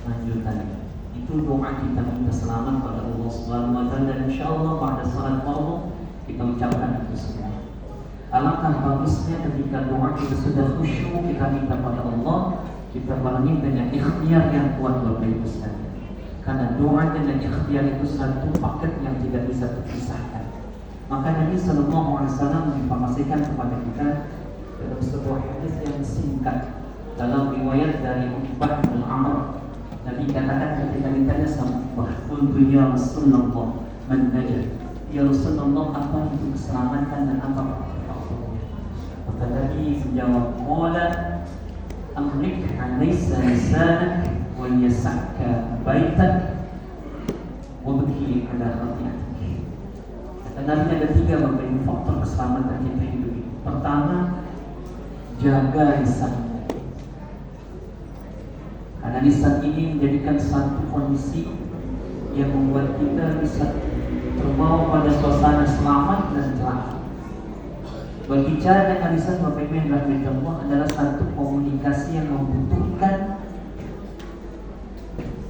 lanjutannya. Itu doa kita minta selamat pada Allah Subhanahu wa taala, dan insyaallah pada salat fardu kita ucapkan itu semua. Alangkah bagusnya ketika doa kita sudah khusyuk, kita minta pada Allah, kita barengi dengan ikhtiar yang kuat Bapak Ibu sekalian. Karena doa dan ikhtiar itu satu paket yang tidak bisa terpisahkan. Maka Nabi Sallallahu Alaihi Wasallam menginformasikan kepada kita dalam sebuah hadis yang singkat, dalam riwayat dari Uqbah bin Amr. Nabi katakan ketika ditanya sama Uqbah, "Qultu ya Rasulullah, man najah?" Ya Rasulullah, apa itu keselamatan dan apa faktornya? Maka Nabi menjawab, "Qala amlik alaysa lisanak wal yasakka baitak wa baki ala khati'atik." Kata Nabi ada 3 berbagai faktor keselamatan kita hidup ini. Pertama, jaga lisan. Karena lisan ini menjadikan satu kondisi yang membuat kita bisa terbawa pada suasana selamat dan celaka. Berbicara dengan lisan Bapak Ibu yang dirahmati Allah adalah satu komunikasi yang membutuhkan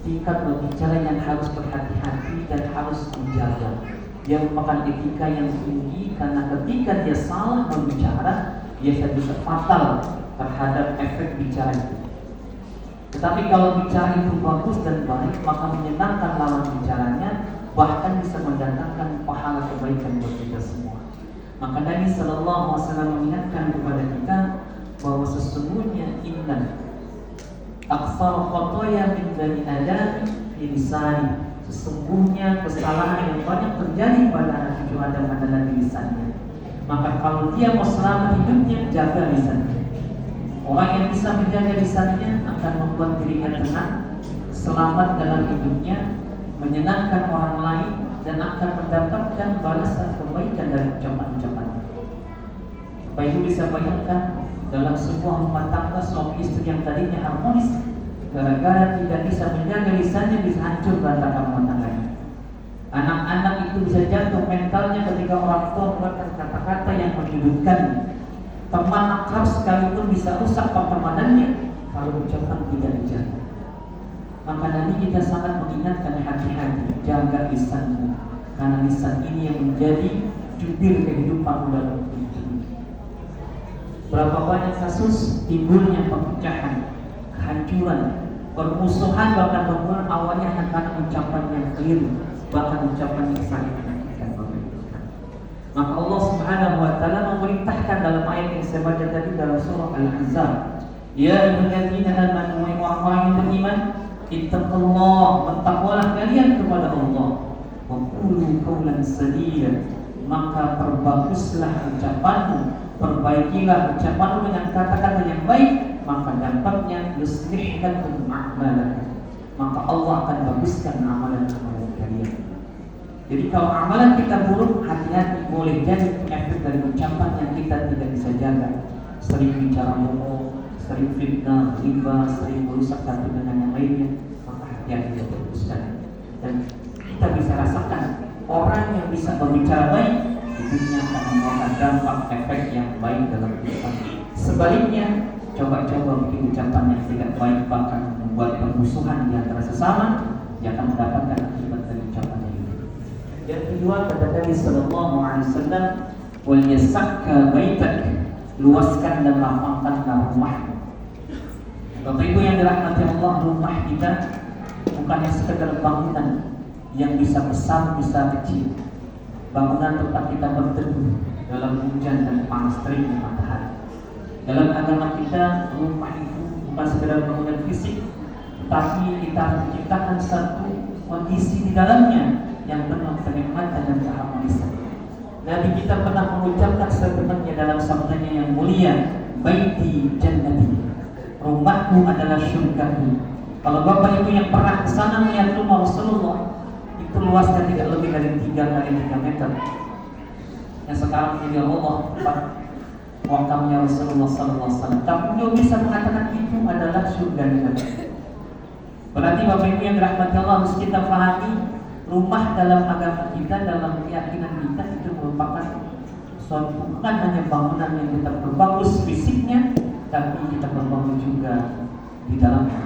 tingkat berbicara yang harus berhati-hati dan harus dijaga. Dia merupakan etika yang tinggi, karena ketika dia salah berbicara, dia bisa fatal terhadap efek bicara itu. Tetapi kalau bicara itu bagus dan baik, maka menyenangkan lawan bicaranya, bahkan bisa mendatangkan pahala kebaikan buat kita semua. Maka Nabi Sallallahu Alaihi Wasallam mengingatkan kepada kita bahwa sesungguhnya inna aksar khotoya min bani Adam fi lisani. Sesungguhnya kesalahan yang banyak terjadi pada anak cucu Adam adalah di lisannya. Maka kalau dia mau selamat hidupnya, jaga lisannya. Orang yang bisa menjaga lisannya akan membuat dirinya tenang, selamat dalam hidupnya, menyenangkan orang lain, dan akan mendapatkan balasan kebaikan dari ucapan-ucapannya. Bapak Ibu bisa bayangkan dalam sebuah rumah tangga suami istri yang tadinya harmonis, gara-gara tidak bisa menjaga lisannya, bisa hancur berantakan rumah tangganya. Anak-anak itu bisa jatuh mentalnya ketika orang tua mengeluarkan kata-kata yang menyudutkan. Teman akrab sekalipun bisa rusak pertemanannya kalau ucapan tidak dijaga. Maka Nabi kita sangat mengingatkan, hati-hati, jaga lisanmu, karena lisan ini yang menjadi jubir kehidupan dalam hidup ini. Berapa banyak kasus timbulnya perpecahan, kehancuran, permusuhan, bahkan hubungan awalnya hanya karena ucapan yang keliru, bahkan ucapan yang salah. Maka Allah Subhanahu wa taala memerintahkan dalam ayat yang saya baca tadi dalam surah Al-Ahzab, "Ya ayyuhalladzina amanu wa yang beriman, ittaqullah, bertakwalah kalian kepada Allah, wa qulu qawlan sadida." Maka perbaguslah ucapanmu, perbaikilah ucapanmu dengan kata-kata yang baik, maka dampaknya yuslih lakum a'malakum. Maka Allah akan baguskan amalan-amalan kalian. Jadi kalau amalan kita buruk, hati-hati, boleh jadi efek dari ucapan yang kita tidak bisa jaga. Sering bicara bohong, sering fitnah, riba, sering merusak satu dengan yang lainnya, maka hati-hati kita teruskan. Dan kita bisa rasakan orang yang bisa berbicara baik, hidupnya akan membawa dampak efek yang baik dalam kehidupan. Sebaliknya, coba-coba bikin ucapan yang tidak baik, bahkan membuat permusuhan di antara sesama, dia akan mendapatkan akibat dari ucapannya. Yang kedua, kata Nabi Sallallahu Alaihi Wasallam, "Wal yasakka baitak," luaskan dan lapangkanlah rumahmu. Bapak Ibu yang dirahmati Allah, rumah kita bukan yang sekedar bangunan yang bisa besar, bisa kecil. Bangunan tempat kita berteduh dalam hujan dan panas teriknya matahari. Dalam agama kita, rumah itu bukan sekedar bangunan fisik, tapi kita menciptakan satu kondisi di dalamnya yang penuh kenikmatan dan keharmonisan. Nabi kita pernah mengucapkan sebenarnya dalam sabdanya yang mulia, "Baiti jannati," rumahku adalah syurgaku. Kalau Bapak Ibu yang pernah ke sana melihat rumah Rasulullah, itu luasnya tidak lebih dari 3 kali 3 meter. Yang sekarang jadi Allah tempat wakamnya Rasulullah SAW. Tapi beliau bisa mengatakan itu adalah surga Nabi. Berarti Bapak Ibu yang dirahmati Allah, harus kita pahami, rumah dalam agama kita, dalam keyakinan kita, itu merupakan suatu bukan hanya bangunan yang kita berbagus fisiknya, tapi kita berbagus juga di dalamnya.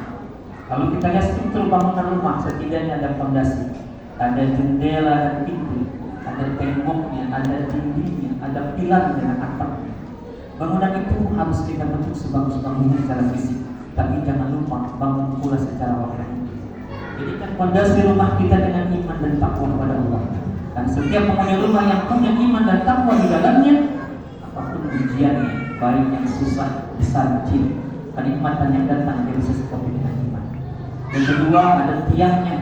Kalau kita lihat struktur bangunan rumah, setidaknya ada fondasi, ada jendela dan pintu, ada temboknya, ada dindingnya, ada pilar dan atapnya. Bangunan itu harus kita bentuk sebagus-bagusnya secara fisik, tapi jangan lupa bangun pula secara rohani. Jadikan fondasi rumah kita dengan iman dan takwa kepada Allah. Dan setiap penghuni rumah yang punya iman dan takwa di dalamnya, apapun ujiannya, baik yang susah, besar, kecil, kenikmatan yang datang dari sesuatu dengan iman. Yang kedua, ada tiangnya.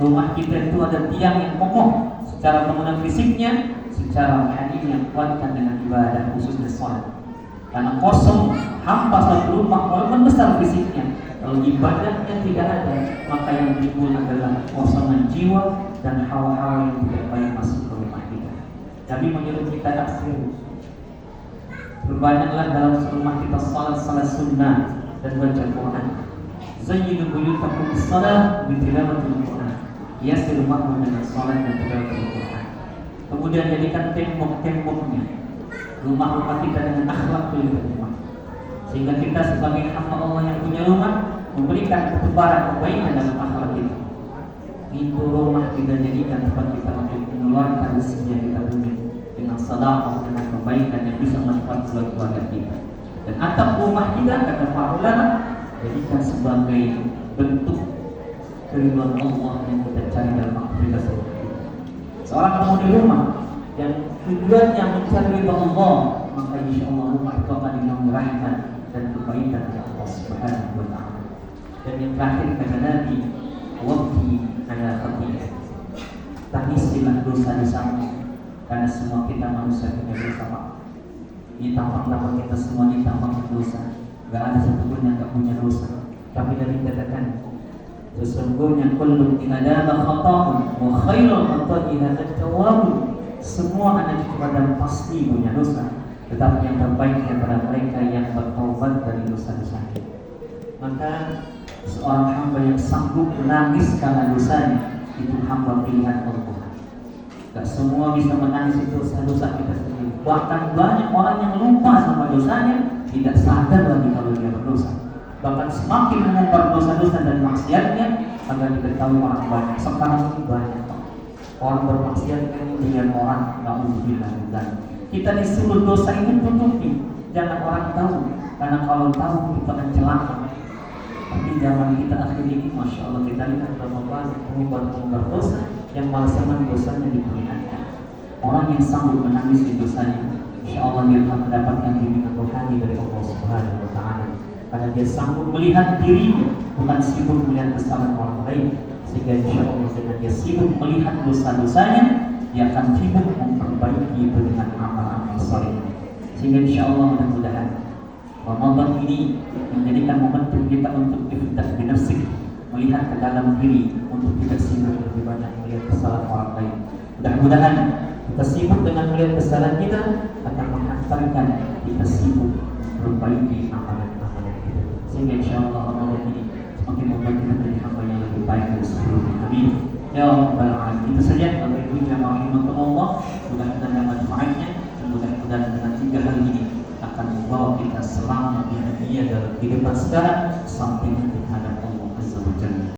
Rumah kita itu ada tiang yang kokoh secara bangunan fisiknya, secara rohaninya kuatkan dengan ibadah khususnya sholat. Karena kosong, hampa suatu rumah walaupun besar fisiknya, kalau ibadahnya tidak ada, maka yang timbul adalah kosongan jiwa dan hawa-hawa yang tidak baik masuk ke rumah kita. Nabi menyuruh kita aksir, berbanyaklah dalam rumah kita salat sunnah dan baca Quran. Zayyinu buyutakum bis-shalah bi tilawatil Quran. Hiasi rumahmu dengan salat dan tilawatil Quran. Kemudian jadikan tembok-temboknya rumah-rumah kita dengan akhlak rumah, sehingga kita sebagai hamba Allah yang punya rumah memberikan ketebaran kebaikan dalam akhlak kita. Pintu rumah kita jadikan tempat kita untuk mengeluarkan rezeki yang kita punya dengan sedekah, dengan kebaikan yang bisa manfaat buat keluarga kita. Dan atap rumah kita, kata para ulama, jadikan sebagai bentuk keridhaan Allah yang kita cari dalam aktivitas kita. Seorang penghuni rumah yang tujuannya mencari ridha Allah, maka insya Allah rumah itu akan dinaungi rahmat dan kebaikan dari Allah Subhanahu wa Ta'ala. Dan yang terakhir kata Nabi, wabki ala khati'ah, tangisilah dosa-dosamu, karena semua kita manusia punya dosa, Pak. Ini tampak-tampak kita semua ini tampak dosa, gak ada satupun yang gak punya dosa. Tapi Nabi katakan, sesungguhnya kullu adama khata'un wa khairul khata'iha at-tawwabun. Semua anak cucu Adam pasti punya dosa, tetapi yang terbaik adalah mereka yang bertaubat dari dosa-dosanya. Maka seorang hamba yang sanggup menangis karena dosanya, itu hamba pilihan Allah. Gak semua bisa menangis dosa-dosa kita sendiri. Bahkan banyak orang yang lupa sama dosanya, tidak sadar lagi kalau dia berdosa. Bahkan semakin mengumbar dosa-dosa dan maksiatnya, agar diketahui orang banyak. Sekarang ini banyak orang bermaksiat dengan orang na'udzubillah min dzalik. Kita disuruh dosa itu tutupi, jangan orang tahu, karena kalau tahu kita akan celaka. Tapi zaman kita akhir ini, masya Allah, kita lihat berapa banyak pengumbar dosa yang malasan dosanya diperingatkan. Orang yang sanggup menangis di dosanya, insya Allah dia akan mendapatkan bimbingan rohani dari Allah Subhanahu wa Ta'ala. Karena dia sanggup melihat dirinya, bukan sibuk melihat kesalahan orang lain. Sehingga insya Allah dengan dia sibuk melihat dosa-dosanya, dia akan sibuk memperbaiki itu dengan amal-amal saleh. Sehingga insya Allah mudah-mudahan Ramadan ini menjadikan momentum kita untuk iftah binafsik, melihat ke dalam diri, untuk tidak sibuk lebih banyak melihat kesalahan orang lain. Mudah-mudahan kita sibuk dengan melihat kesalahan kita akan menghantarkan kita sibuk memperbaiki amalan-amalan kita. Sehingga insya Allah Ramadan ini semakin membuat kita menjadi hamba yang lebih baik dari sebelumnya. Amin. Ya Rabbal Alamin. Itu saja Bapak Ibu yang rahimahumullah. Allah, mudah-mudahan ada manfaatnya dan mudah-mudahan dengan 3 hal ini akan membawa kita selamat di dunia dalam kehidupan sekarang